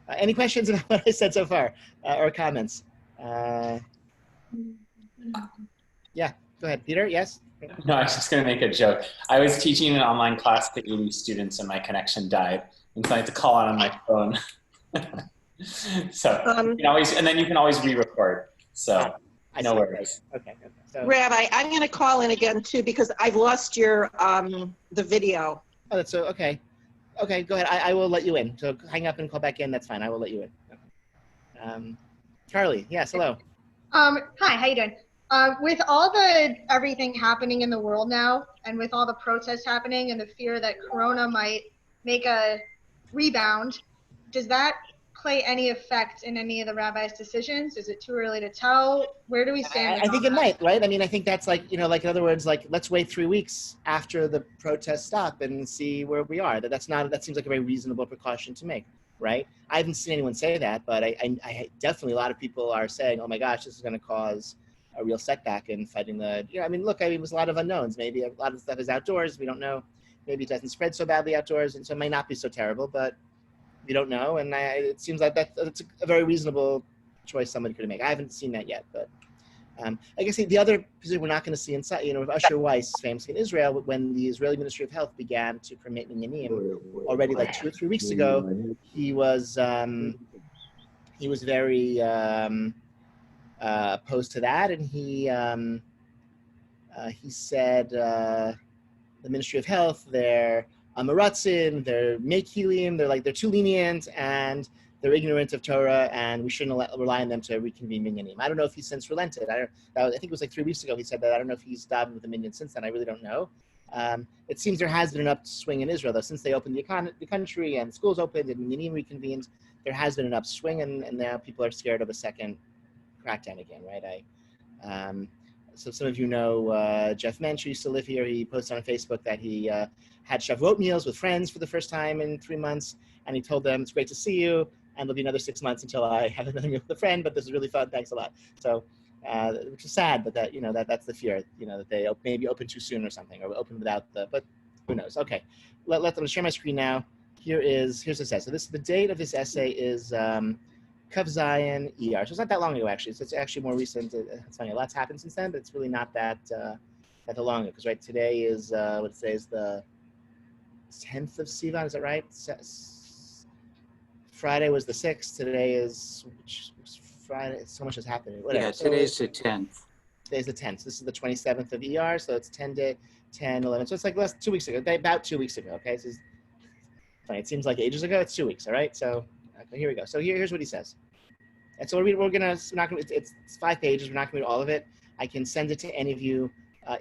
Any questions about what I said so far, or comments? Yeah, go ahead, Peter. Yes. No, I was just going to make a joke. I was teaching an online class to 80 students and my connection died. And so I had to call on my phone. So you can always, and then you can always re-record. So no worries. Okay. So, Rabbi, I'm going to call in again too because I've lost your the video. oh, that's so okay. Okay, go ahead. I will let you in. So hang up and call back in. That's fine. I will let you in. Charlie, yes, hello. Hi, how you doing? With all the everything happening in the world now, and with all the protests happening and the fear that Corona might make a rebound, does that play any effect in any of the rabbis' decisions? Is it too early to tell? Where do we stand? I think it might, right? I mean, I think that's like, like in other words, like let's wait 3 weeks after the protests stop and see where we are. That seems like a very reasonable precaution to make, right? I haven't seen anyone say that, but I definitely, a lot of people are saying, oh my gosh, this is going to cause a real setback in fighting the, I mean, look, there's a lot of unknowns. Maybe a lot of stuff is outdoors. We don't know. Maybe it doesn't spread so badly outdoors, and so it may not be so terrible, but we don't know. And it seems like that's a very reasonable choice somebody could make. I haven't seen that yet, but I guess the other position we're not going to see inside, Usher Weiss, famously in Israel, when the Israeli Ministry of Health began to permit minyanim already like 2 or 3 weeks ago, he was very opposed to that, and he said the Ministry of Health, they're amaratzin, they're mekilim, they're too lenient, and they're ignorant of Torah, and we shouldn't rely on them to reconvene minyanim. I don't know if he's since relented. I think it was like 3 weeks ago he said that. I don't know if he's stopped with the minyan since then. I really don't know. It seems there has been an upswing in Israel, though, since they opened the country and schools opened and minyanim reconvened. There has been an upswing, and now people are scared of a second crackdown again, right? So some of you know Jeff Mensch, who used to live here. He posted on Facebook that he had Shavuot meals with friends for the first time in 3 months, and he told them, it's great to see you, and there'll be another 6 months until I have another meal with a friend, but this is really fun, thanks a lot. So, which is sad, but that's the fear, that they maybe open too soon or something, or open without but who knows. Okay, let them share my screen now. Here's this essay. So the date of this essay is Kav Zayin ER. So it's not that long ago, actually. So it's actually more recent. It's funny, a lot's happened since then, but it's really not that long ago. Because today is the 10th of Sivan. Is that right? Friday was the 6th. Today is Friday. So much has happened. Whatever. Yeah, today's the 10th. Today's the 10th. This is the 27th of ER. So it's 10, 11. So it's like 2 weeks ago. About 2 weeks ago. Okay. So funny. It seems like ages ago. It's 2 weeks. All right. So okay, here we go. So here's what he says. And so it's 5 pages. We're not going to read all of it. I can send it to any of you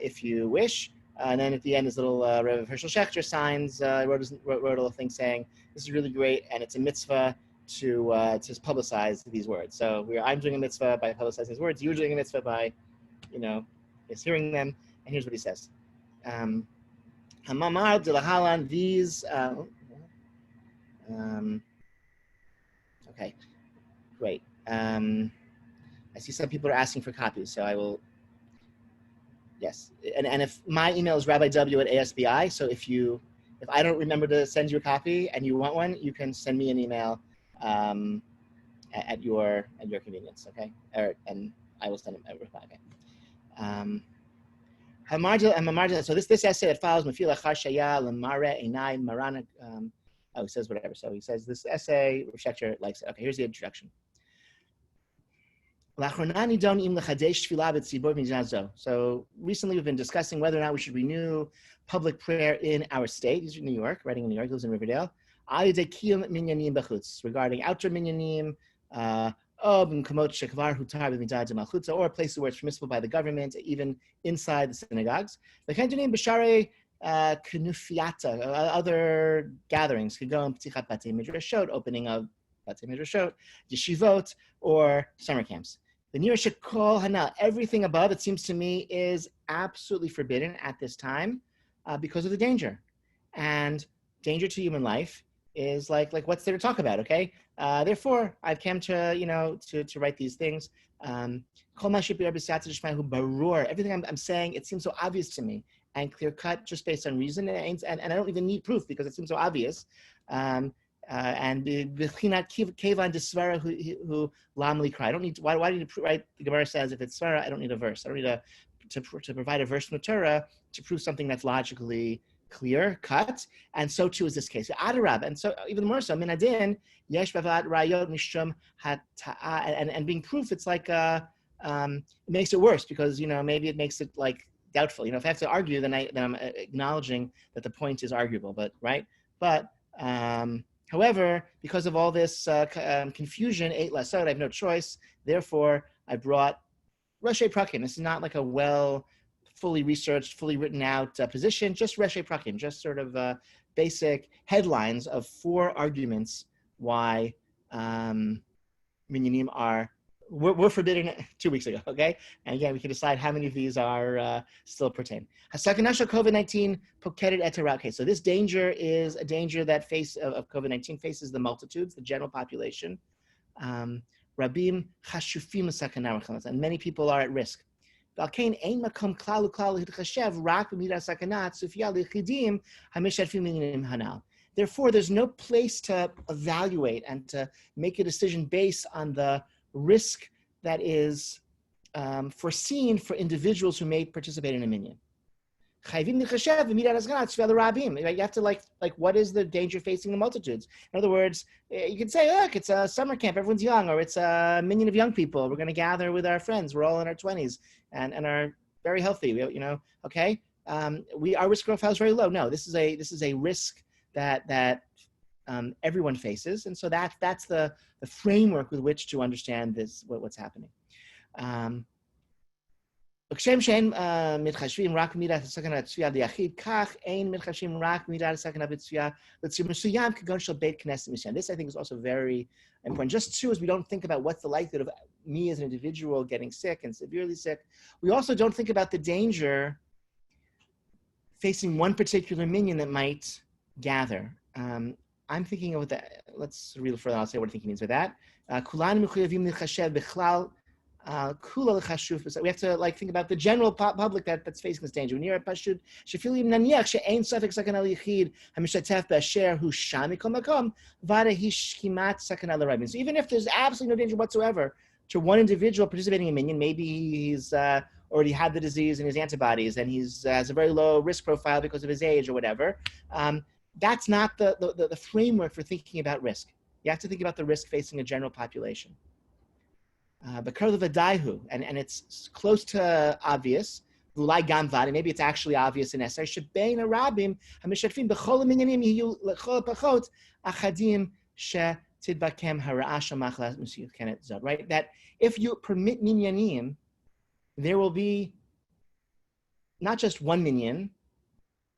if you wish. And then at the end, this little Rabbi Herschel Schechter signs, wrote a little thing saying, this is really great, and it's a mitzvah to publicize these words. So I'm doing a mitzvah by publicizing these words. You're doing a mitzvah by, just hearing them. And here's what he says. Hamamar de lahalan, these, okay, great. I see some people are asking for copies, so I will. Yes, and if my email is rabbiw@asbi, so if I don't remember to send you a copy and you want one, you can send me an email at your convenience, okay? And I will send a reply. Okay. So this essay that follows Mafila Chashaya Lamare Einai Marana. He says whatever. So he says this essay, Schechter likes it. Okay, here's the introduction. So recently we've been discussing whether or not we should renew public prayer in our state. He's in New York, writing in New York, lives in Riverdale. Regarding outdoor minyanim, or places where it's permissible by the government, even inside the synagogues. Other gatherings could go in P'tichat Batei Midrashot, opening of Batei Midrashot, yeshivot, or summer camps. The near Shekol Hanal, everything above, it seems to me, is absolutely forbidden at this time because of the danger. And danger to human life is like what's there to talk about, okay? Therefore, I've come to, to write these things. Everything I'm saying, it seems so obvious to me and clear cut just based on reason. And I don't even need proof because it seems so obvious. And b'chinat kevan desvara who lamli cry. I don't need. Why do you write? The Gemara says if it's svara, I don't need a verse. I don't need to provide a verse from the Torah to prove something that's logically clear, cut, and so too is this case. Adarab, and so even more so. Minadin yesh bavad rayot mishum hata'a, and being proof, it's like it makes it worse because maybe it makes it like doubtful. If I have to argue, then I'm acknowledging that the point is arguable. But right, but however, because of all this confusion, eight lasot, I have no choice. Therefore, I brought Rashi Prakim. This is not like a fully researched, fully written out position, just Rashi Prakim, just sort of basic headlines of 4 arguments why minyanim were forbidden 2 weeks ago, okay? And again, we can decide how many of these are still pertain. Hasakanasha COVID-19 poketed etera. Okay, so this danger is a danger that of COVID-19 faces the multitudes, the general population. Rabim chashufim sakana, and many people are at risk. Therefore, there's no place to evaluate and to make a decision based on the risk that is foreseen for individuals who may participate in a minyan. You have to like what is the danger facing the multitudes? In other words, you could say, look, it's a summer camp, everyone's young, or it's a minyan of young people. We're going to gather with our friends. We're all in our 20s and are very healthy. Okay. Our risk profile is very low. No, this is a risk that everyone faces, and so that's the framework with which to understand what's happening. כשם שאין מתחשבים רק במידת הסכנה הצפויה ליחיד, כך אין מתחשבים רק במידת הסכנה הצפויה לציבור מסוים כגון של בית כנסת מסוים. This, I think, is also very important. Just too, as we don't think about what's the likelihood of me as an individual getting sick and severely sick, we also don't think about the danger facing one particular minyan that might gather. I'm thinking of that. Let's read it further. I'll say what I think he means by that. כולנו מחויבים להתחשב בכלל. We have to think about the general public that's facing this danger. So even if there's absolutely no danger whatsoever to one individual participating in minyan, maybe he's already had the disease and his antibodies, and he's has a very low risk profile because of his age or whatever. That's not the framework for thinking about risk. You have to think about the risk facing a general population. But and it's close to obvious. Maybe it's actually obvious in Esther. Right? That if you permit minyanim, there will be not just one minyan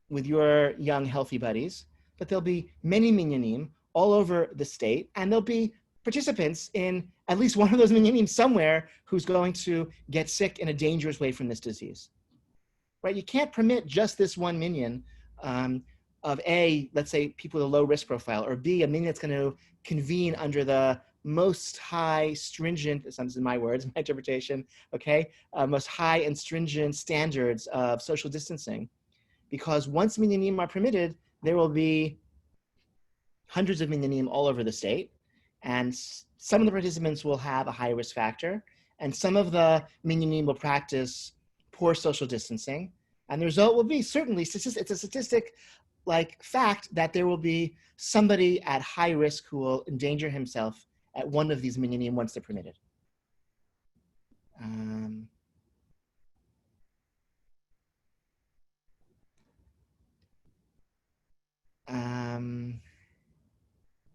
with your young, healthy buddies, but there'll be many minyanim all over the state, and there'll be participants in at least one of those minyanim somewhere who's going to get sick in a dangerous way from this disease, right? You can't permit just this one minyan of A, let's say people with a low risk profile, or B, a minyan that's going to convene under the most high stringent, this is my words, my interpretation, okay, most high and stringent standards of social distancing. Because once minyanim are permitted, there will be hundreds of minyanim all over the state. And some of the participants will have a high risk factor, and some of the minyanim will practice poor social distancing. And the result will be certainly, it's a statistic like fact that there will be somebody at high risk who will endanger himself at one of these minyanim once they're permitted.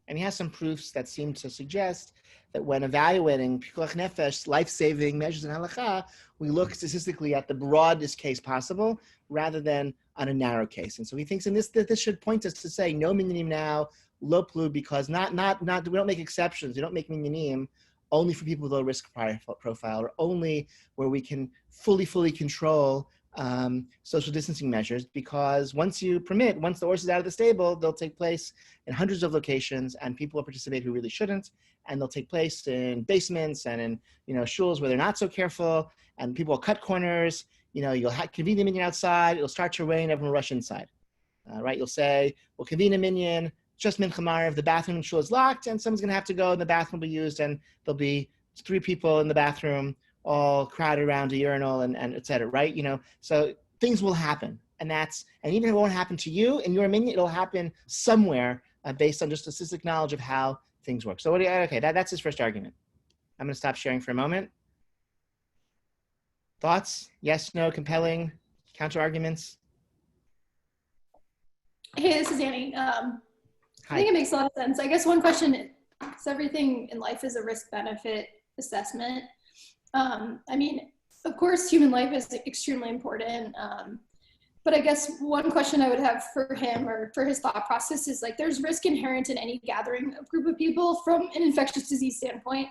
And he has some proofs that seem to suggest that when evaluating pikuach nefesh, life-saving measures in Halakhah, we look statistically at the broadest case possible rather than on a narrow case. And so he thinks this should point us to say no minyanim now, lo plu, because we don't make exceptions. We don't make minyanim only for people with low risk profile, or only where we can fully control social distancing measures, because once the horse is out of the stable, they'll take place in hundreds of locations, and people will participate who really shouldn't, and they'll take place in basements and in shuls where they're not so careful, and people will cut corners. You'll convene the minyan outside. It'll start to rain. Everyone will rush inside. Right? You'll say, we'll convene a minyan. just Mincha Maariv, the bathroom in shul is locked, and someone's going to have to go, and the bathroom will be used, and there'll be 3 people in the bathroom, all crowded around a urinal, and et cetera, right? So things will happen, and even if it won't happen to you in your minyan, it'll happen somewhere based on just statistic knowledge of how things work. So that's his first argument. I'm going to stop sharing for a moment. Thoughts? Yes, no, compelling, counter arguments? Hey, this is Annie. I think it makes a lot of sense. I guess one question is, everything in life is a risk-benefit assessment. I mean, of course, human life is extremely important. But I guess one question I would have for him or for his thought process is like, there's risk inherent in any gathering of group of people from an infectious disease standpoint.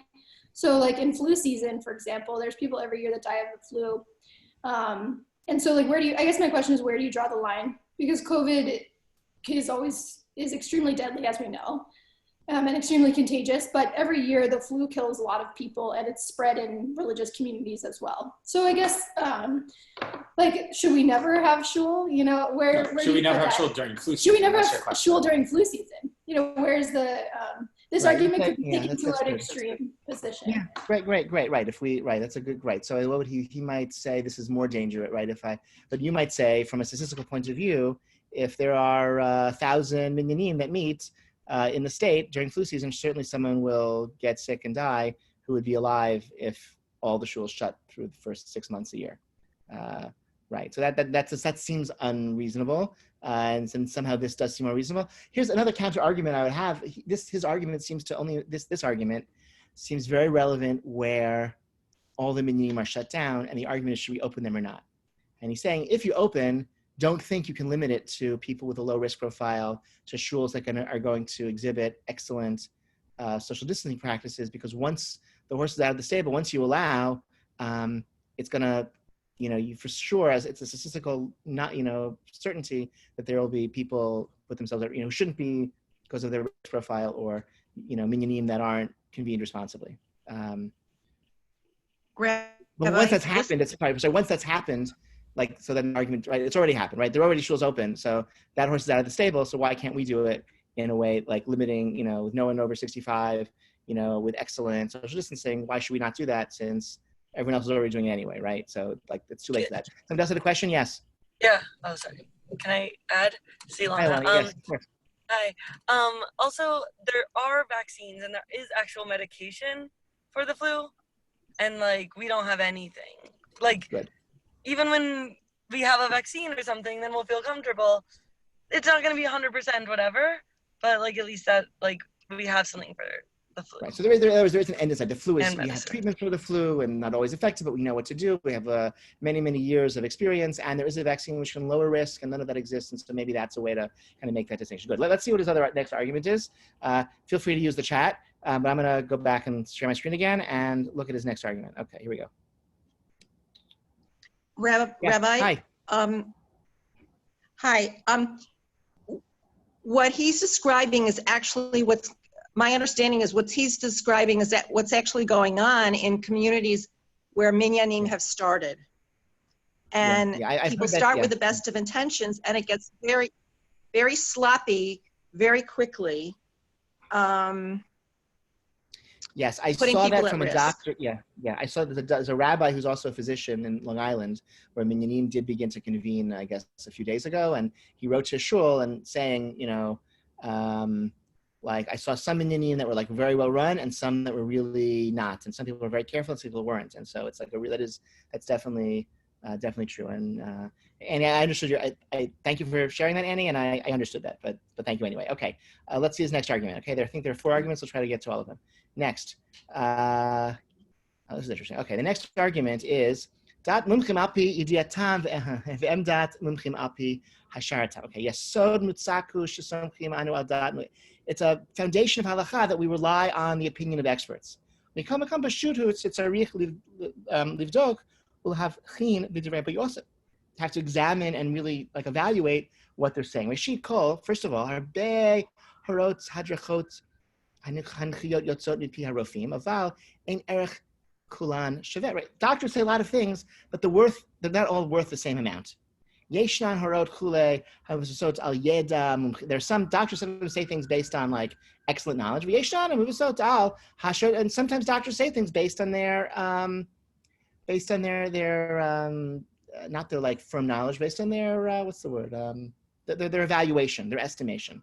So like in flu season, for example, there's people every year that die of the flu. And so like, I guess my question is, where do you draw the line? Because COVID is extremely deadly, as we know, and extremely contagious, but every year the flu kills a lot of people, and it's spread in religious communities as well. So I guess, should we never have shul? Should we never have shul during flu season? Should we never have shul during flu season? Where's the, this argument could be taken to an extreme position. Yeah, great, right. That's a good, right. So what would he might say, this is more dangerous, right? But you might say, from a statistical point of view, if there are 1,000 minyanim that meet in the state during flu season, certainly someone will get sick and die who would be alive if all the shuls shut through the first 6 months a year. Right, so that seems unreasonable, and somehow this does seem more reasonable. Here's another counter argument I would have. His argument seems to only, this argument seems very relevant where all the minyanim are shut down, and the argument is, should we open them or not? And he's saying, if you open, don't think you can limit it to people with a low risk profile, to shuls that are going to exhibit excellent social distancing practices, because once the horse is out of the stable, once you allow, it's going to, you for sure, as it's a statistical, certainty that there will be people put themselves, who shouldn't be because of their risk profile, or, minyanim that aren't convened responsibly. But once that's happened, once that's happened, so that argument, right, it's already happened, right? There are already shuls open, so that horse is out of the stable, so why can't we do it in a way like limiting, with no one over 65, with excellent social distancing? Why should we not do that, since everyone else is already doing it anyway, right? So it's too late for that. Somebody else had a question? Yes. Yeah. Oh, sorry. Can I add? See, Lana. Yes, of course. Hi. Also, there are vaccines and there is actual medication for the flu, and we don't have anything. Good. Even when we have a vaccine or something, then we'll feel comfortable. It's not going to be 100% whatever, but at least that we have something for the flu. Right. So there is an end in sight. The flu is, we have treatment for the flu, and not always effective, but we know what to do. We have many, many years of experience, and there is a vaccine which can lower risk, and none of that exists. And so maybe that's a way to kind of make that distinction. Good. Let's see what his next argument is. Feel free to use the chat, but I'm going to go back and share my screen again and look at his next argument. Okay, here we go. Rabbi. Hi. Hi. What he's describing is actually my understanding is what he's describing is that what's actually going on in communities where minyanim have started. And people start with the best of intentions, and it gets very, very sloppy very quickly. Yes, I saw that from a doctor. Yeah, I saw that there's a rabbi who's also a physician in Long Island, where minyanim did begin to convene, I guess, a few days ago, and he wrote to his shul and saying, I saw some minyanim that were very well run, and some that were really not, and some people were very careful, and some people weren't, and so it's that's definitely true. And Annie, I understood I thank you for sharing that, Annie, and I understood that, but thank you anyway. Okay, let's see his next argument. Okay, I think there are 4 arguments. We'll try to get to all of them. Next, this is interesting. Okay, the next argument is dat mumchim api idiatam ve'emdat mumchim api hasharatam. Okay, yesod mutzaku shesomchim anu al dat. It's a foundation of halakhah that we rely on the opinion of experts. Mikam b'shutu it's arich livdok will have chin b'divrei, but you also have to examine and really evaluate what they're saying. Reshit kol, first of all, harbei harot hadrachot. Doctors say a lot of things, but they're not all worth the same amount. Yeshnan harot chule, havusot al yeda. There's some doctors sometimes say things based on like excellent knowledge. Yeshnan havusot al hashot, and sometimes doctors say things based on their not their like firm knowledge, based on their what's the word? Their evaluation, their estimation.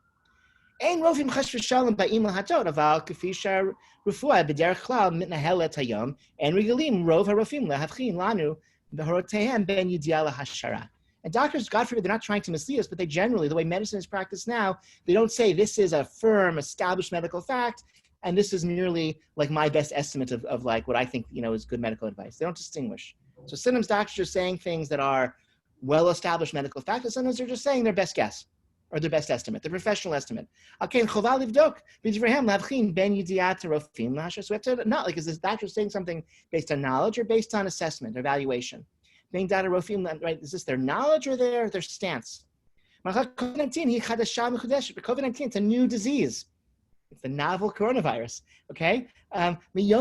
Ein rovim chas v'shalom ba'im lahatot, aval k'fi sha'rufua b'derech klal mitnahelet hayom, en regalim rov harofim lehavchin lanu b'horotehem ben yidia lahashara. And doctors, God forbid, they're not trying to mislead us, but they generally, the way medicine is practiced now, they don't say this is a firm, established medical fact, and this is merely like my best estimate of like what I think, is good medical advice. They don't distinguish. So sometimes doctors are saying things that are well-established medical facts, and sometimes they're just saying their best guess or their best estimate, their professional estimate. So we have to not, like, is this doctor saying something based on knowledge or based on assessment or evaluation? Right? Is this their knowledge or their stance? COVID-19, it's a new disease. It's the novel coronavirus, okay? We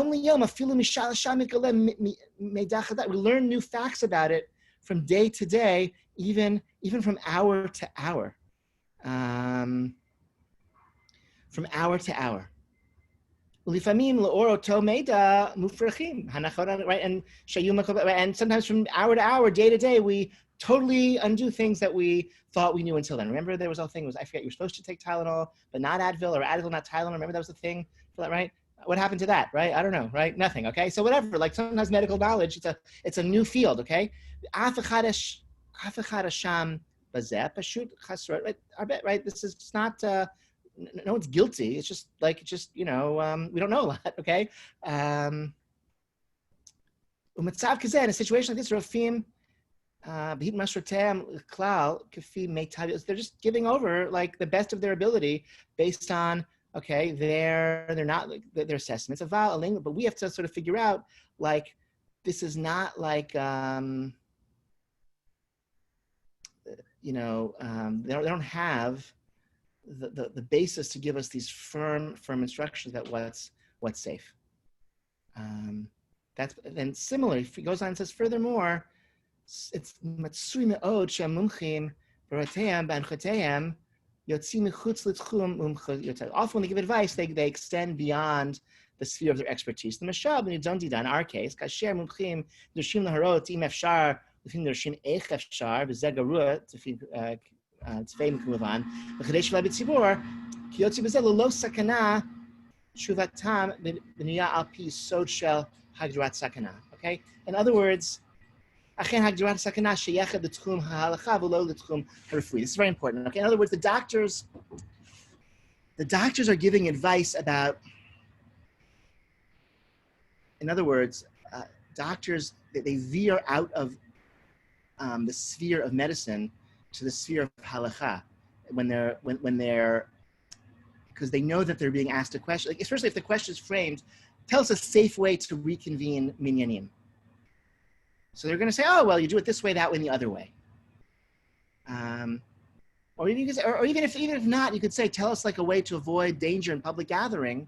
learn new facts about it from day to day, even from hour to hour. From hour to hour. Right? And sometimes from hour to hour, day to day, we totally undo things that we thought we knew until then. Remember, there was a thing, I forget, you're supposed to take Tylenol, but not Advil, or Advil, not Tylenol. Remember that was the thing for that, right? What happened to that, right? I don't know, right? Nothing, okay? So whatever, like sometimes medical knowledge, it's a new field, okay? Right? This is just not, no one's guilty. It's just like, we don't know a lot, okay? In a situation like this, Rofim, they're just giving over like the best of their ability based on, okay, they're not like their assessments of value, but we have to sort of figure out like this is not like they don't have the basis to give us these firm instructions that what's safe. Then similarly, if he goes on and says furthermore, it's matsui me'od she'amumchim b'roteim b'anchoteim yotzi mechutz l'tchum mumchot. Often when they give advice, they extend beyond the sphere of their expertise. The mashal b'nidon dida, in our case, kasher mumchim dershim laharot im efshar l'fim dershim eich efshar v'zeh garua tzfei mekuvan v'chadesh v'la b'tzibor ki yotzi b'zeh lo sakana shuvatam b'niyah al pi sod shel hagdurat sakana. Okay, in other words, this is very important. Okay, in other words, the doctors are giving advice about. In other words, doctors they veer out of the sphere of medicine to the sphere of Halakhah when they're because they know that they're being asked a question. Like, especially if the question is framed, tell us a safe way to reconvene minyanim. So they're going to say, oh, well, you do it this way, that way, and the other way. Or even if not, you could say, tell us like a way to avoid danger in public gathering.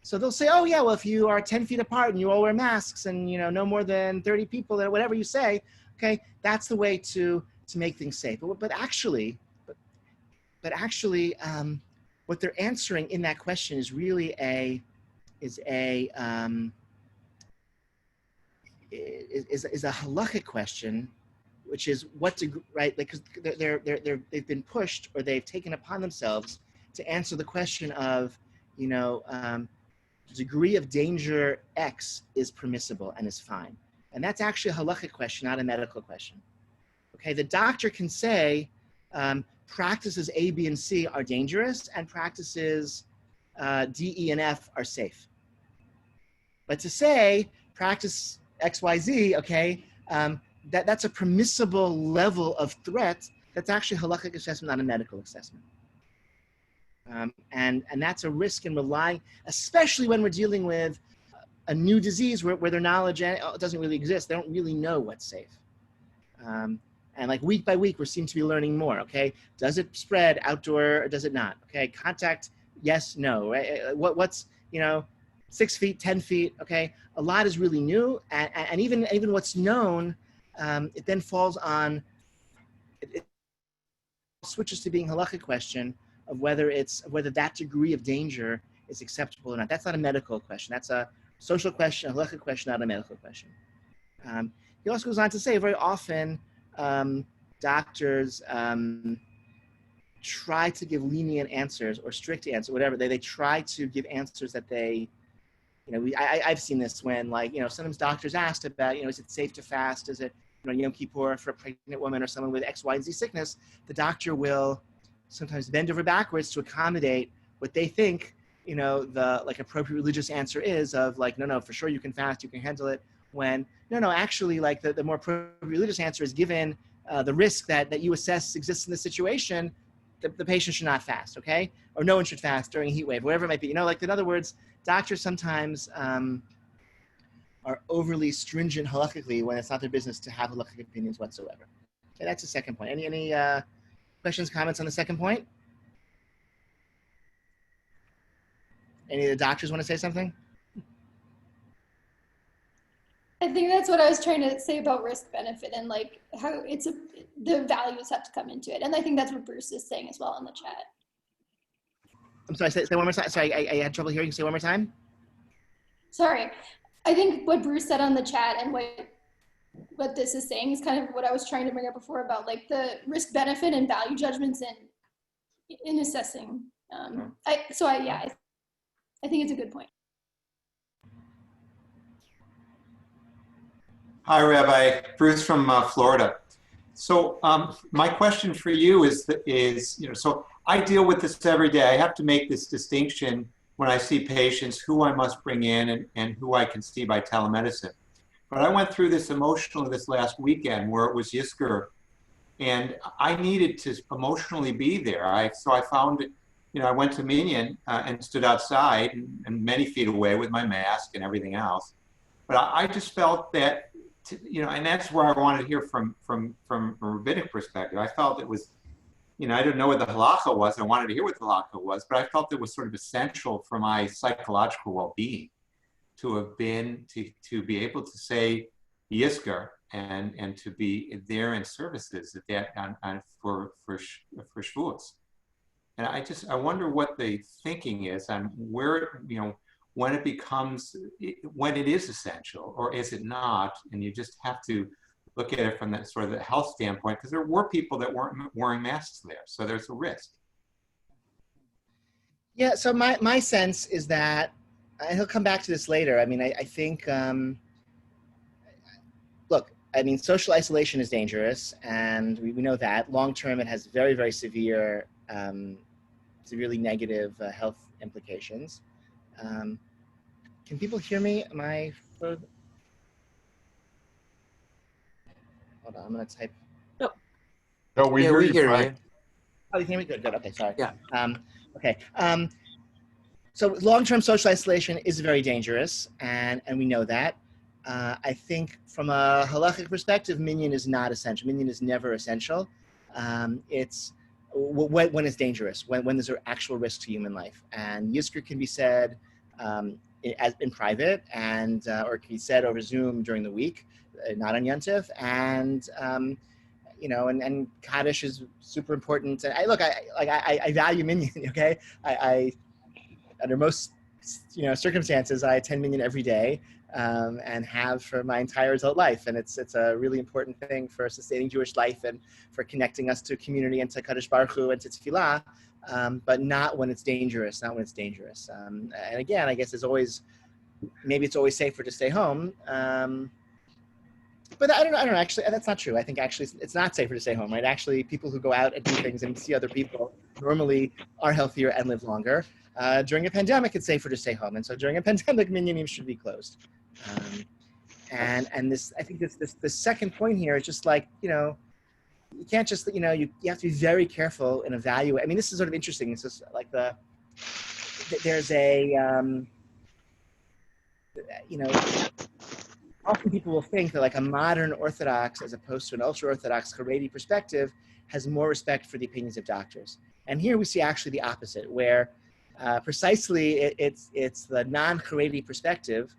So they'll say, oh, yeah, well, if you are 10 feet apart and you all wear masks and, no more than 30 people, or whatever you say, okay, that's the way to make things safe. But actually, what they're answering in that question is really a halachic question, which is what degree, right? Like, because they've been pushed or they've taken upon themselves to answer the question of, degree of danger X is permissible and is fine, and that's actually a halachic question, not a medical question. Okay, the doctor can say practices A, B, and C are dangerous, and practices D, E, and F are safe. But to say practice X, Y, Z, okay, that's a permissible level of threat. That's actually a halachic assessment, not a medical assessment. And that's a risk in relying, especially when we're dealing with a new disease where their knowledge doesn't really exist. They don't really know what's safe. And like week by week, we seem to be learning more, okay? Does it spread outdoor or does it not? Okay, contact, yes, no, right? What's 6 feet, 10 feet, okay? A lot is really new, and even what's known, it then falls on, switches to being a Halakhah question of whether that degree of danger is acceptable or not. That's not a medical question. That's a social question, a Halakhah question, not a medical question. He also goes on to say very often doctors try to give lenient answers or strict answers, whatever. They try to give answers that they, I've seen this when, like, sometimes doctors asked about, is it safe to fast? Is it, Yom Kippur for a pregnant woman or someone with X, Y, and Z sickness? The doctor will sometimes bend over backwards to accommodate what they think, the like appropriate religious answer is of like, no, for sure you can fast, you can handle it. When no, actually, like the more appropriate religious answer is given the risk that you assess exists in the situation, the patient should not fast, okay? Or no one should fast during a heat wave, whatever it might be. Like, in other words, doctors sometimes are overly stringent halakhically when it's not their business to have halakhic opinions whatsoever. Okay, that's the second point. Any questions, comments on the second point? Any of the doctors want to say something? I think that's what I was trying to say about risk benefit and like how the values have to come into it. And I think that's what Bruce is saying as well in the chat. I'm sorry, say one more time. Sorry, I had trouble hearing you. Say one more time. Sorry. I think what Bruce said on the chat and what this is saying is kind of what I was trying to bring up before about like the risk benefit and value judgments in assessing. I think it's a good point. Hi, Rabbi. Bruce from Florida. So my question for you is, so I deal with this every day. I have to make this distinction when I see patients, who I must bring in and who I can see by telemedicine. But I went through this emotionally this last weekend where it was Yizkor, and I needed to emotionally be there. So I found, I went to Minyan and stood outside and many feet away with my mask and everything else. But I just felt that, and that's where I wanted to hear from a rabbinic perspective. I felt it was, I didn't know what the Halakhah was. I wanted to hear what the Halakhah was, but I felt it was sort of essential for my psychological well-being to have been, to be able to say Yizkor and to be there in services for Shavuos. And I wonder what the thinking is on where, when it becomes, when it is essential, or is it not? And you just have to look at it from that sort of the health standpoint, because there were people that weren't wearing masks there, so there's a risk. Yeah, so my sense is that, and he'll come back to this later, I think, look, social isolation is dangerous, and we know that. Long-term, it has very, very severe, severely negative health implications. Can people hear me? Hold on, I'm gonna type. No, we hear you. Oh, you can hear me? Good, okay, sorry. Yeah. Okay. So long-term social isolation is very dangerous, and we know that. I think from a halachic perspective, minyan is not essential. Minyan is never essential. It's when it's dangerous, when there's an actual risk to human life. And Yizkor can be said in private, and or it can be said over Zoom during the week, not on Yontif. And and Kaddish is super important. And I value minyan. Okay, I under most circumstances, I attend minyan every day. And have for my entire adult life. And it's a really important thing for sustaining Jewish life and for connecting us to community and to Kadosh Baruch Hu and to Tefillah, but not when it's dangerous, And again, I guess maybe it's always safer to stay home. But I don't know, actually, that's not true. I think actually it's not safer to stay home, right? Actually, people who go out and do things and see other people normally are healthier and live longer. During a pandemic, it's safer to stay home. And so during a pandemic, minyanim should be closed. And this, I think this second point here is just like, you can't just, you have to be very careful and evaluate. This is sort of interesting. It's just like there's a, often people will think that like a modern Orthodox as opposed to an ultra-Orthodox Haredi perspective has more respect for the opinions of doctors. And here we see actually the opposite, where precisely it's the non-Haredi perspective.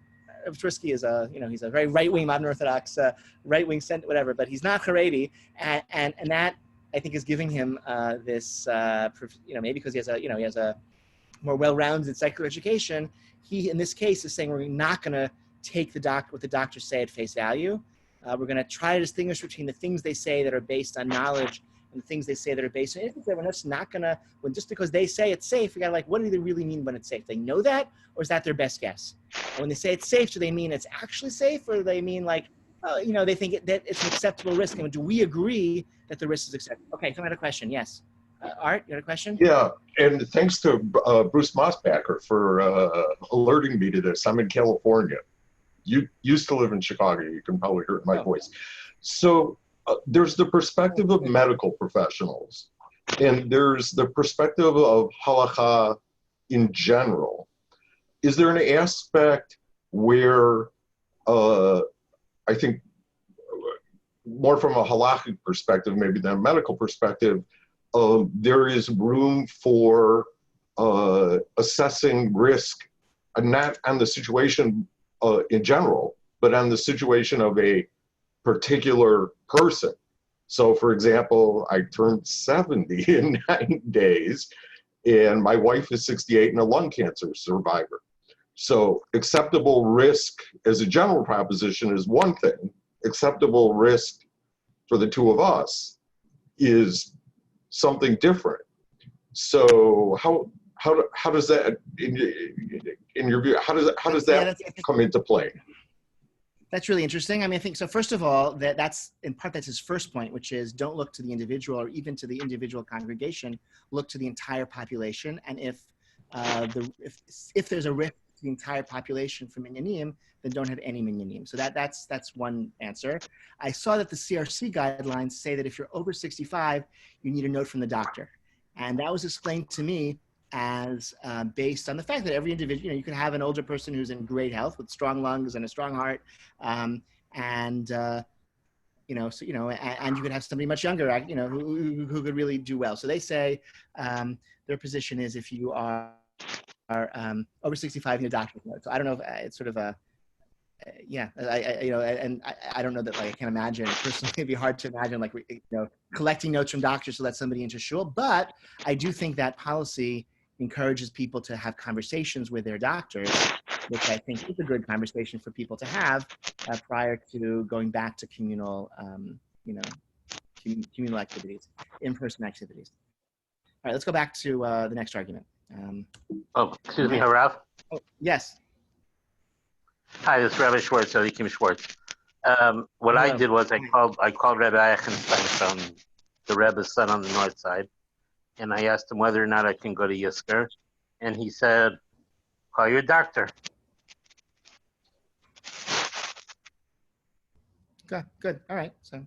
Tversky is he's a very right-wing modern Orthodox, right-wing whatever, but he's not Haredi, and that I think is giving him this, maybe because he has a more well-rounded secular education. He, in this case, is saying we're not going to take what the doctors say at face value. We're going to try to distinguish between the things they say that are based on knowledge and the things they say that are based on inference. We're just not going to, just because they say it's safe, we got to what do they really mean when it's safe? They know that, or is that their best guess? And when they say it's safe, do they mean it's actually safe, or do they mean they think that it's an acceptable risk? And do we agree that the risk is acceptable? Okay, so I had a question. Yes. Art, you had a question? Yeah, and thanks to Bruce Mosbacher for alerting me to this. I'm in California. You used to live in Chicago. You can probably hear it in my voice. So there's the perspective of medical professionals, and there's the perspective of Halakhah in general. Is there an aspect where I think more from a halakhic perspective, maybe than a medical perspective, there is room for assessing risk, not on the situation in general, but on the situation of a particular person. So, for example, I turned 70 in 9 days, and my wife is 68 and a lung cancer survivor. So acceptable risk as a general proposition is one thing. Acceptable risk for the two of us is something different. So how does that, in your view, how does that come into play? That's really interesting. I mean, I think so. First of all, that's his first point, which is don't look to the individual or even to the individual congregation. Look to the entire population, and if there's a risk to the entire population for minyanim, then don't have any minyanim. So that's one answer. I saw that the CRC guidelines say that if you're over 65, you need a note from the doctor, and that was explained to me as based on the fact that every individual, you can have an older person who's in great health with strong lungs and a strong heart, and you could have somebody much younger, who could really do well. So they say their position is if you are over 65, you need a doctor's note. So I don't know if it's sort of a I don't know that I can't imagine personally. It'd be hard to imagine collecting notes from doctors to let somebody into shul. But I do think that policy encourages people to have conversations with their doctors, which I think is a good conversation for people to have prior to going back to communal activities, in-person activities. All right, let's go back to the next argument. Excuse me, Harav? Oh, yes. Hi, this is Rabbi Schwarz, Eliakim Schwarz. What I did was I called Rabbi Eichenstein from the Rebbe's son on the north side, and I asked him whether or not I can go to Yisker, and he said, call your doctor. Okay, good. All right. So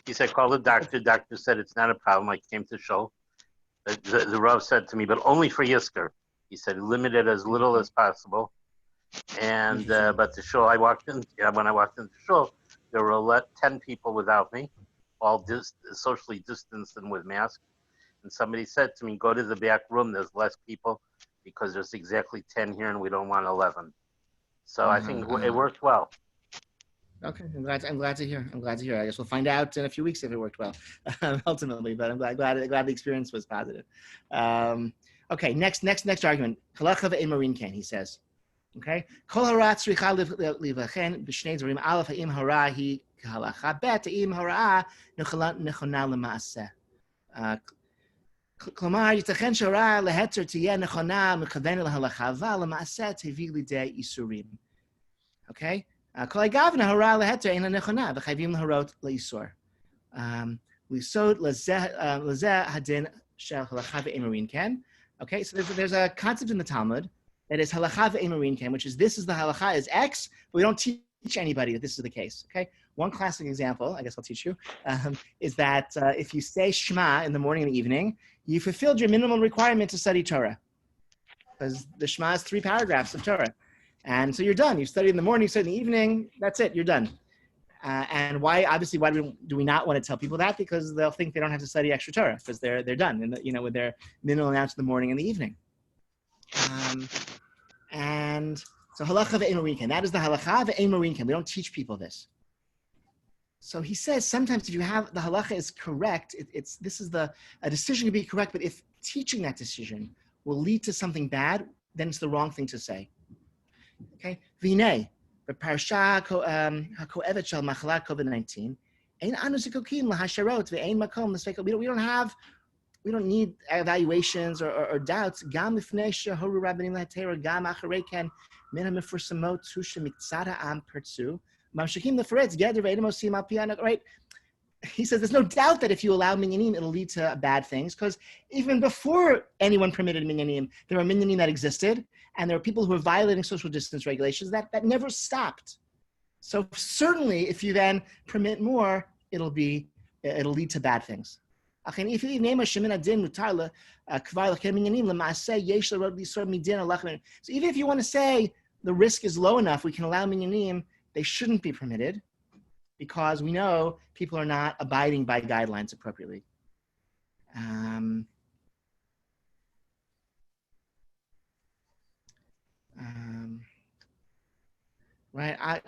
He said, call the doctor. Doctor said it's not a problem. I came to show. The Rav said to me, but only for Yisker. He said, limit it as little as possible. And but the show, when I walked into the show, there were 10 people without me, all socially distanced and with masks. And somebody said to me, go to the back room. There's less people because there's exactly 10 here, and we don't want 11. So I think it worked well. Okay, I'm glad to hear. I guess we'll find out in a few weeks if it worked well, ultimately. But I'm glad the experience was positive. Okay, next argument. Halakhah ve'ein marin ken, he says. Okay. Kol hara tzricha livachen b'shnei dvarim aleph ha'im hara hi halacha bet ha'im hara nechona l'maaseh. Klamar yitachen shara leheter tiyeh nechona mekaven l'halacha va l'maaseh tevi lidei isurim. Okay. Kol hagavna hara leheter ena nechona v'chayvim l'harot leisur. Lisod lezeh hadin shel halacha ve'ein marin ken. Okay. So there's a concept in the Talmud that is halacha ve'ein marin ken, which is this is the halacha is X, but we don't teach anybody that this is the case. Okay, one classic example, I guess I'll teach you, is that if you say Shema in the morning and the evening, you fulfilled your minimum requirement to study Torah, because the Shema is 3 paragraphs of Torah, and so you're done. You study in the morning, you study in the evening. That's it. You're done. And why do we not want to tell people that? Because they'll think they don't have to study extra Torah because they're done, and with their minimum amounts in the morning and the evening. And so halacha ve'ein marin ken. That is the halacha ve'ein marin ken. We don't teach people this. So he says sometimes if you have the halacha is correct, a decision can be correct, but if teaching that decision will lead to something bad, then it's the wrong thing to say. Okay, Vinay, b'parsha hako'evet shel machalat COVID-19, ein anu zikukim lahasharot ve'ein makom l'sfekot. We don't need evaluations or doubts. Gam lifnei shehoru rabbanim lahatera gam acharei ken min hamifursamot hu shemiktzat ha'am pertzu mamshikim lefaretz geder ve'edim osim al pi hanah. Right? He says there's no doubt that if you allow minyanim, it'll lead to bad things, because even before anyone permitted minyanim, there were minyanim that existed, and there were people who were violating social distance regulations that never stopped. So certainly, if you then permit more, it'll lead to bad things. So even if you want to say the risk is low enough, we can allow minyanim, they shouldn't be permitted, because we know people are not abiding by guidelines appropriately. Right? And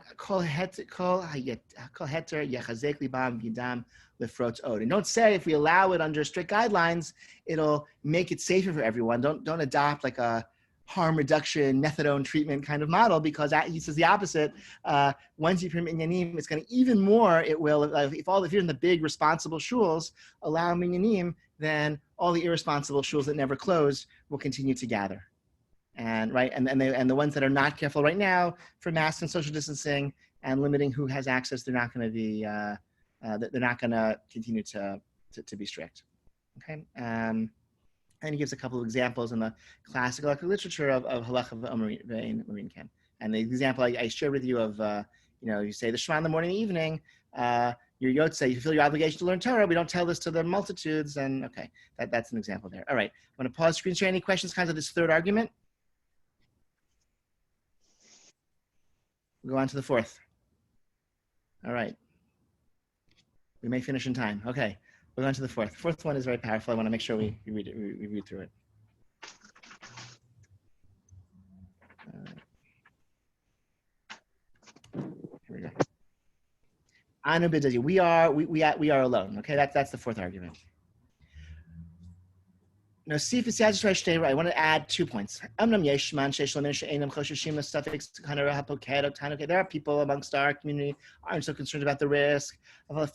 don't say if we allow it under strict guidelines, it'll make it safer for everyone. Don't adopt like a harm reduction, methadone treatment kind of model, because he says the opposite. Once you permit minyanim, it's going to even more. It will if you're in the big responsible shuls allow minyanim, then all the irresponsible shuls that never close will continue to gather. And the ones that are not careful right now for masks and social distancing and limiting who has access, they're not going to be they're not going to continue to be strict. Okay. And he gives a couple of examples in the classical literature of Halakhah v'Omerin Ken. And the example I shared with you of, you say the Shema in the morning and evening, your Yotze, you feel your obligation to learn Torah. We don't tell this to the multitudes. And okay, that's an example there. All right, I'm going to pause screen share. Any questions kind of this third argument? We'll go on to the fourth. All right. We may finish in time. Okay. We'll go on to the fourth. The fourth one is very powerful. I want to make sure we read it. We read through it. Here we go. Anu b'dazi. We are alone. Okay, that's the fourth argument. Now, see if it's I want to add 2 points. There are people amongst our community who aren't so concerned about the risk. Okay,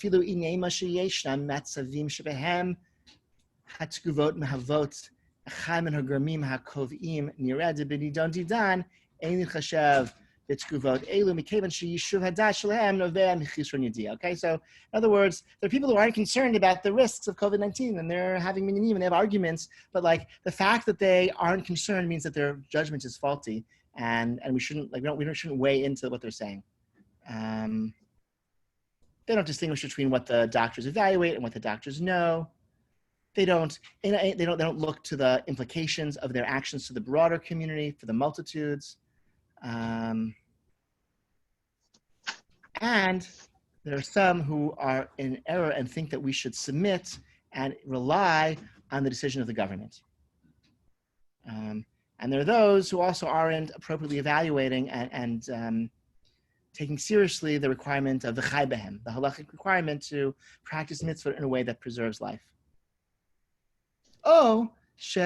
so in other words, there are people who aren't concerned about the risks of COVID-19 and they're having minyanim and they have arguments, but like the fact that they aren't concerned means that their judgment is faulty, and we shouldn't shouldn't weigh into what they're saying. They don't distinguish between what the doctors evaluate and what the doctors know. They don't look to the implications of their actions to the broader community, for the multitudes. And there are some who are in error and think that we should submit and rely on the decision of the government. And there are those who also aren't appropriately evaluating and taking seriously the requirement of the chai behem, the halachic requirement to practice mitzvah in a way that preserves life. Oh, she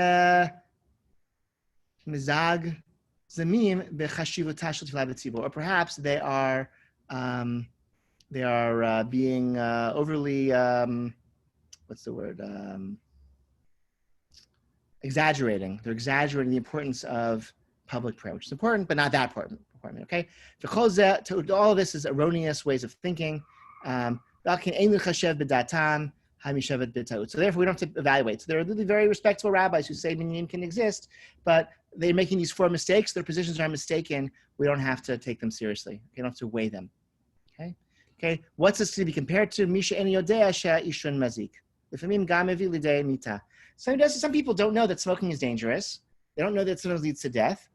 mizag zamim bechashivutah shel tefillah b'tzibur, or perhaps they are being overly exaggerating. They're exaggerating the importance of public prayer, which is important, but not that important. Okay, all of this is erroneous ways of thinking. So therefore, we don't have to evaluate. So there are really very respectable rabbis who say minyanim can exist, but they're making these 4 mistakes. Their positions are mistaken. We don't have to take them seriously. We don't have to weigh them. Okay. What's this to be compared to? Misha en yodea she'ishun mazik. Lefamim gam evi lidei mita. Some people don't know that smoking is dangerous. They don't know that it sometimes leads to death.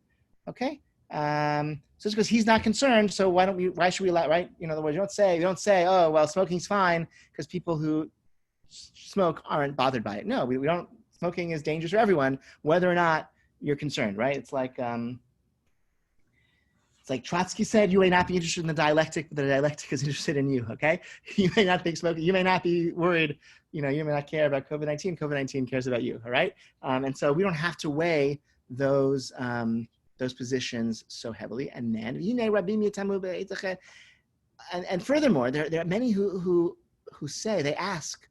Okay. So it's because he's not concerned. So why should we allow? Right. In other words, you don't say, oh well, smoking's fine because people who smoke aren't bothered by it. No, we don't. Smoking is dangerous for everyone, whether or not you're concerned, right? It's like It's like Trotsky said, you may not be interested in the dialectic, but the dialectic is interested in you, okay? You may not think smoking, you may not be worried, you may not care about COVID-19, COVID-19 cares about you, all right? And so we don't have to weigh those positions so heavily. And then, and furthermore, there are many who say, they ask,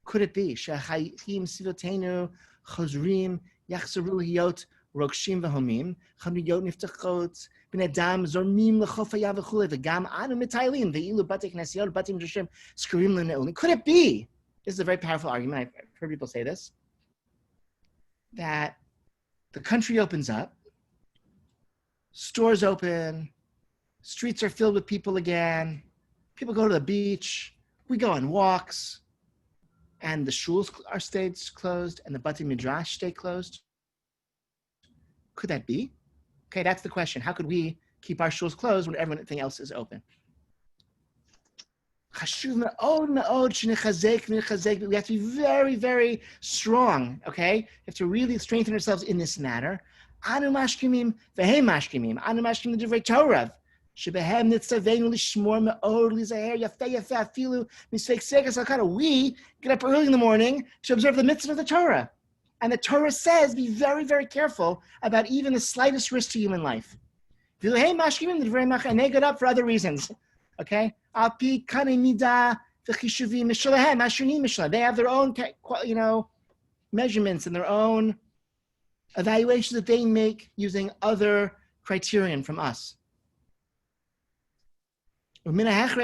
could it be, שהחיים סביבותינו חוזרים, יחזרו להיות רוגשים והומים, חנויות נפתחות, בני אדם זורמים לחוף הים וכו', וגם אנו מטיילים, ואילו בתי כנסיות, בתים מדרשים, סגורים לנעולים. Could it be, this is a very powerful argument, I've heard people say this, that the country opens up, stores open, streets are filled with people again, people go to the beach, we go on walks, and the shuls stayed closed, and the Bati Midrash stay closed? Could that be? Okay, that's the question. How could we keep our shuls closed when everything else is open? We have to be very, very strong, okay? We have to really strengthen ourselves in this matter. Anu mashkimim v'hem mashkimim. Anu mashkimim l'divrei Torah. We get up early in the morning to observe the mitzvah of the Torah. And the Torah says, be very, very careful about even the slightest risk to human life. And they get up for other reasons. Okay? They have their own, measurements and their own evaluations that they make using other criterion from us. And sometimes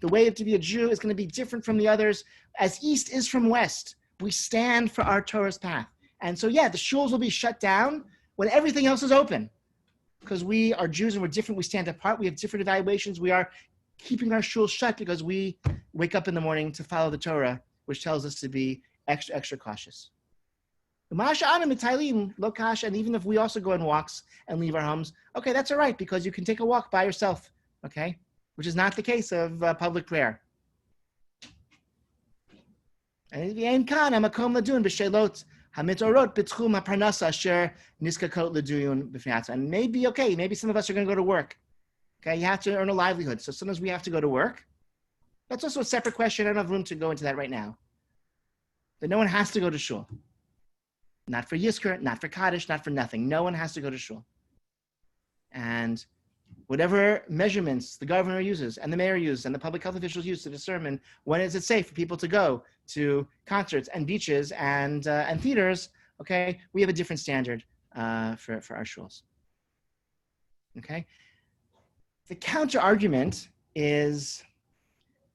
the way to be a Jew is going to be different from the others, as east is from west. We stand for our Torah's path. And so, the shuls will be shut down when everything else is open. Because we are Jews and we're different, we stand apart, we have different evaluations, we are keeping our shuls shut because we wake up in the morning to follow the Torah, which tells us to be extra, extra cautious. And even if we also go on walks and leave our homes, okay, that's all right, because you can take a walk by yourself, okay? Which is not the case of public prayer. And maybe, okay, maybe some of us are going to go to work. Okay, you have to earn a livelihood. So sometimes we have to go to work. That's also a separate question. I don't have room to go into that right now. But no one has to go to shul. Not for Yizkor, not for Kaddish, not for nothing. No one has to go to shul. And whatever measurements the governor uses and the mayor uses and the public health officials use to determine when is it safe for people to go to concerts and beaches and theaters, okay, we have a different standard for our shuls. Okay? The counter argument is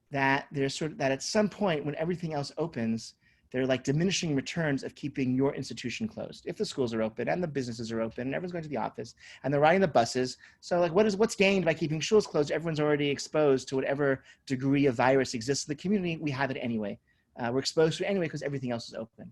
that there's that at some point when everything else opens, they're like diminishing returns of keeping your institution closed. If the schools are open and the businesses are open and everyone's going to the office and they're riding the buses, so like what's gained by keeping shuls closed? Everyone's already exposed to whatever degree of virus exists in the community. We have it anyway. We're exposed to it anyway because everything else is open.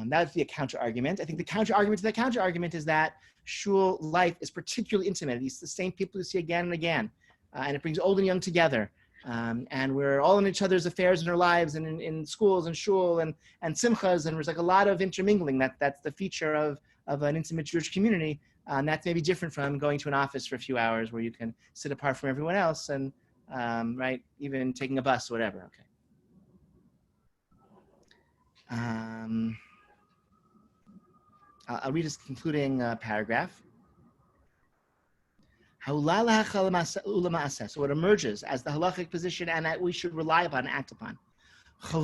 That would be a counter argument. I think the counter argument to that counter argument is that shul life is particularly intimate. It's the same people you see again and again, and it brings old and young together. And we're all in each other's affairs in our lives and in schools and shul and simchas, and there's like a lot of intermingling. That's the feature of an intimate Jewish community. And that's maybe different from going to an office for a few hours where you can sit apart from everyone else and, right, even taking a bus or whatever, okay. I'll read this concluding paragraph. So what emerges as the halachic position and that we should rely upon and act upon. Okay,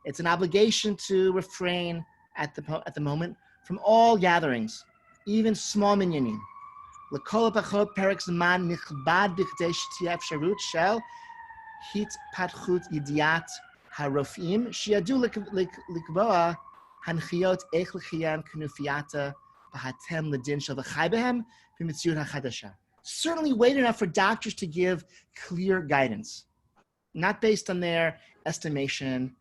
it's an obligation to refrain at the moment from all gatherings, even small minyanim. הנחיות איך לחיים כנופייתה בהתאם לדין של וחי בהם במציאות החדשה. Certainly wait enough for doctors to give clear guidance, not based on their estimation,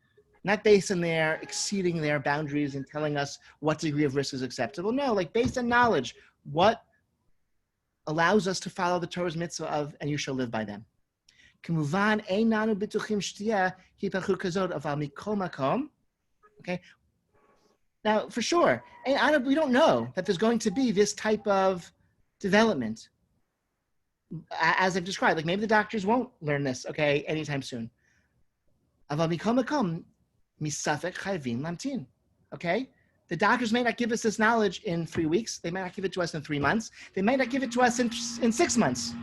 not based on their exceeding their boundaries and telling us what degree of risk is acceptable. No, like based on knowledge, what allows us to follow the Torah's mitzvah of, and you shall live by them. כמובן, איננו בטוחים שתהיה התפתחות כזאת, אבל מכל מקום, okay? Now, for sure, we don't know that there's going to be this type of development, as I've described. Like maybe the doctors won't learn this, okay, anytime soon. אבל מכל מקום, מספק חייבים להמתין, okay? The doctors may not give us this knowledge in 3 weeks. They might not give it to us in 3 months. They might not give it to us in 6 months.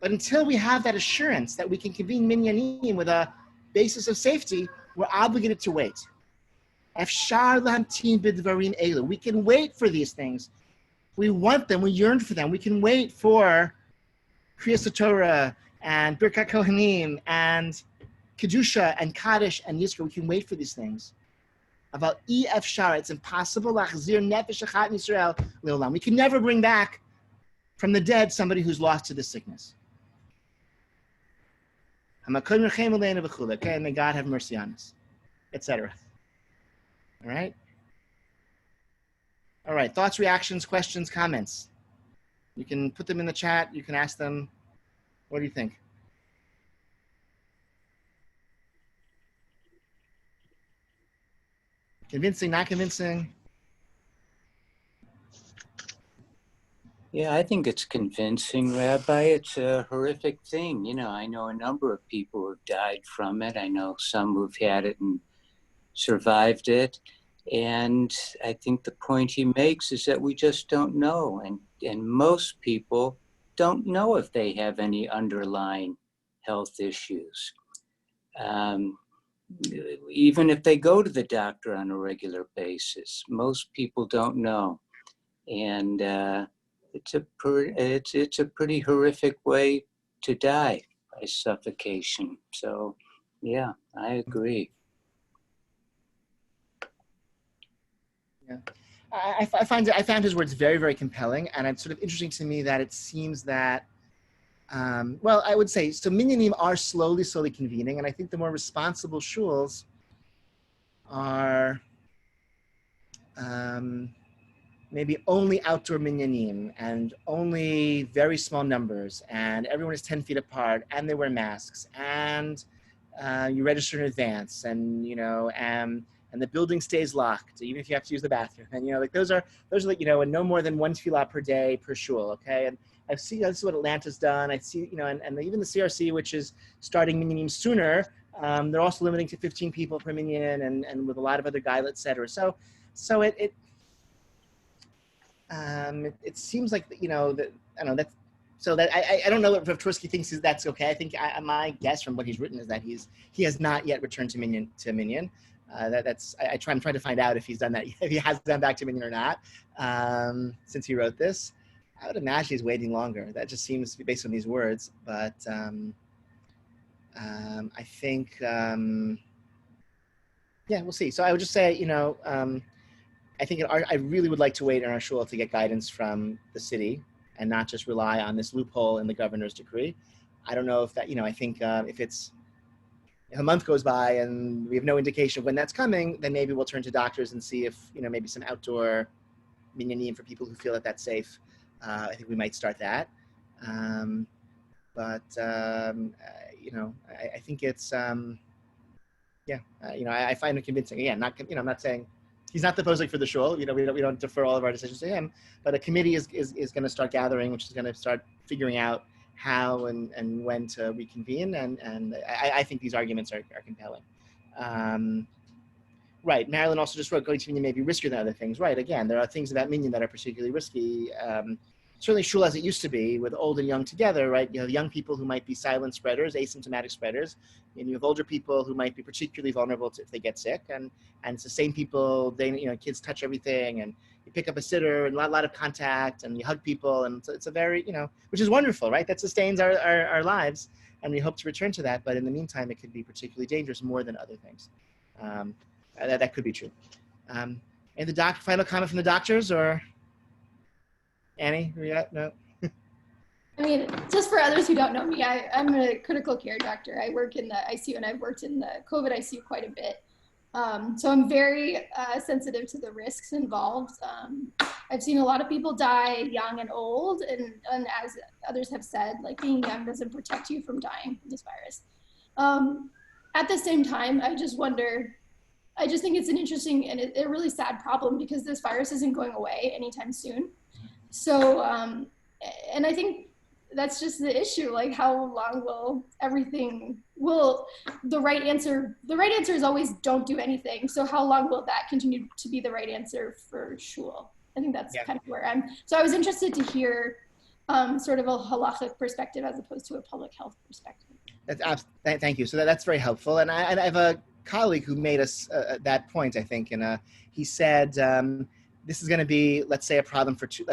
But until we have that assurance that we can convene minyanim with a basis of safety, we're obligated to wait. We can wait for these things. We want them, we yearn for them. We can wait for Kriyas Torah and Birkat Kohanim and Kedusha and Kaddish and Yizkor. We can wait for these things. About EF it's impossible. We can never bring back from the dead somebody who's lost to this sickness. Okay, and may God have mercy on us, etc. All right. All right. Thoughts, reactions, questions, comments. You can put them in the chat. You can ask them. What do you think? Convincing, not convincing? Yeah, I think it's convincing, Rabbi. It's a horrific thing. You know, I know a number of people who have died from it. I know some who've had it and survived it. And I think the point he makes is that we just don't know. And most people don't know if they have any underlying health issues. Even if they go to the doctor on a regular basis, most people don't know. And it's a pretty horrific way to die, by suffocation. So, yeah, I agree. Yeah, I found his words very, very compelling, and it's sort of interesting to me that it seems that, well, I would say, so minyanim are slowly convening, and I think the more responsible shuls are maybe only outdoor minyanim and only very small numbers, and everyone is 10 feet apart, and they wear masks, and you register in advance, and you know, and the building stays locked, even if you have to use the bathroom. And you know, like those are like, you know, and no more than 1 tefillah per day per shul. Okay, and I see that's what Atlanta's done. I see, you know, and even the CRC, which is starting minyanim sooner, they're also limiting to 15 people per minyan, and with a lot of other guidelines, et cetera. So it seems like, you know, that I don't know, that's so that I don't know if Tversky thinks that's okay. I think my guess from what he's written is that he has not yet returned to minyan. I'm trying to find out if he's done that, if he has gone back to minyan or not, since he wrote this. I would imagine he's waiting longer. That just seems to be based on these words, but I think, yeah, we'll see. So I would just say, you know, I think I really would like to wait in our shul to get guidance from the city and not just rely on this loophole in the governor's decree. I don't know if that, you know, I think if a month goes by and we have no indication of when that's coming, then maybe we'll turn to doctors and see if, you know, maybe some outdoor minyanim for people who feel that that's safe. I think we might start that. You know, I think it's, yeah, you know, I find it convincing. Again, I'm not saying he's not the posing for the shul. You know, we don't defer all of our decisions to him, but a committee is going to start gathering, which is going to start figuring out how and when to reconvene, and I think these arguments are compelling. Right, Marilyn also just wrote, going to minyan may be riskier than other things. Right, again, there are things about minyan that are particularly risky. Certainly shul as it used to be, with old and young together, right? You have young people who might be silent spreaders, asymptomatic spreaders, and you have older people who might be particularly vulnerable if they get sick, and it's the same people, you know, kids touch everything, and you pick up a sitter, and a lot of contact, and you hug people, and it's a very, you know, which is wonderful, right? That sustains our lives, and we hope to return to that, but in the meantime, it could be particularly dangerous more than other things. That could be true. And the final comment from the doctors, or Annie? No. I mean, just for others who don't know me, I'm a critical care doctor. I work in the ICU, and I've worked in the COVID ICU quite a bit. So I'm very sensitive to the risks involved. I've seen a lot of people die young and old, and as others have said, like being young doesn't protect you from dying from this virus. At the same time, I just wonder, I just think it's an interesting and a really sad problem because this virus isn't going away anytime soon. So, and I think that's just the issue, like how long will the right answer is always don't do anything. So how long will that continue to be the right answer for shul? I think that's kind of where so I was interested to hear sort of a halachic perspective as opposed to a public health perspective. Thank you. So that's very helpful. And I have a colleague who made us that point, I think, and he said, this is going to be, let's say, a problem for 2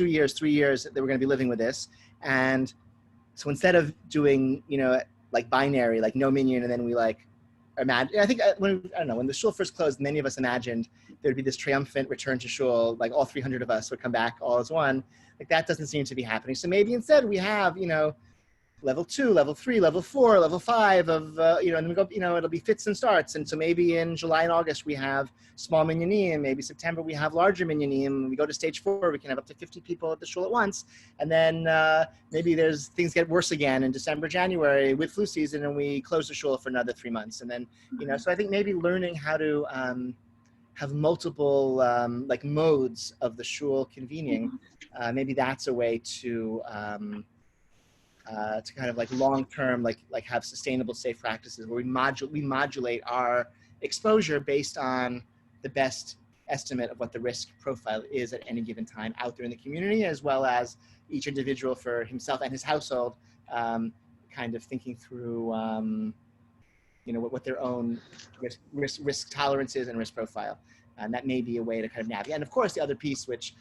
years, 3 years that we're going to be living with this. And so instead of doing, like binary, like no minyan, and then we like imagine, I think when the shul first closed, many of us imagined there'd be this triumphant return to shul, like all 300 of us would come back all as one. Like that doesn't seem to be happening. So maybe instead we have, level 2, level 3, level 4, level 5 of, and then we go, it'll be fits and starts. And so maybe in July and August we have small minyanim, maybe September we have larger minyanim. We go to stage 4, we can have up to 50 people at the shul at once. And then maybe things get worse again in December, January with flu season, and we close the shul for another 3 months. And then, so I think maybe learning how to have multiple like modes of the shul convening, maybe that's a way to kind of like long-term, like have sustainable, safe practices where we modulate our exposure based on the best estimate of what the risk profile is at any given time out there in the community, as well as each individual for himself and his household, kind of thinking through, what their own risk tolerance is and risk profile. And that may be a way to kind of navigate. And of course, the other piece, which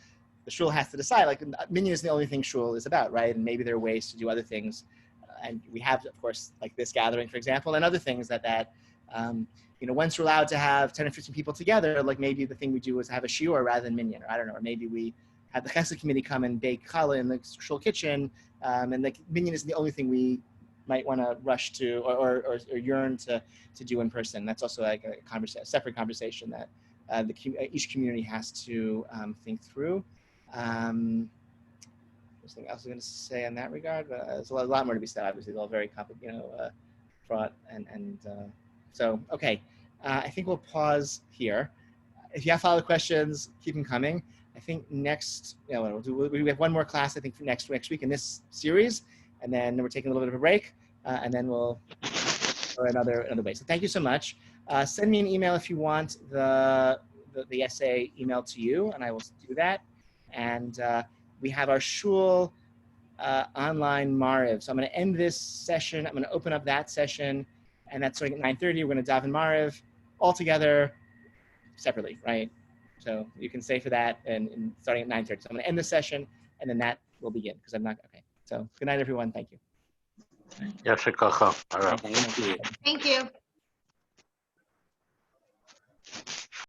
the shul has to decide, like minyan is the only thing shul is about, right? And maybe there are ways to do other things. And we have, of course, like this gathering, for example, and other things that once we're allowed to have 10 or 15 people together, like maybe the thing we do is have a shiur rather than minyan, or I don't know, or maybe we have the chesed committee come and bake challah in the shul kitchen, and like minyan is the only thing we might want to rush to or yearn to do in person. That's also like a separate conversation that each community has to think through. Something else I was going to say in that regard, but there's a lot more to be said. Obviously, it's all very complicated, fraught, and so okay. I think we'll pause here. If you have follow-up questions, keep them coming. I think next, we have one more class. I think for next week in this series, and then we're taking a little bit of a break, and then we'll go another way. So thank you so much. Send me an email if you want the essay emailed to you, and I will do that. And we have our shul online Mariv. So I'm going to end this session. I'm going to open up that session, and that's starting at 9:30. We're going to daven Mariv all together, separately, right? So you can stay for that, and starting at 9:30. So I'm going to end the session, and then that will begin because I'm not okay. So good night, everyone. Thank you. All right. Thank you. Thank you.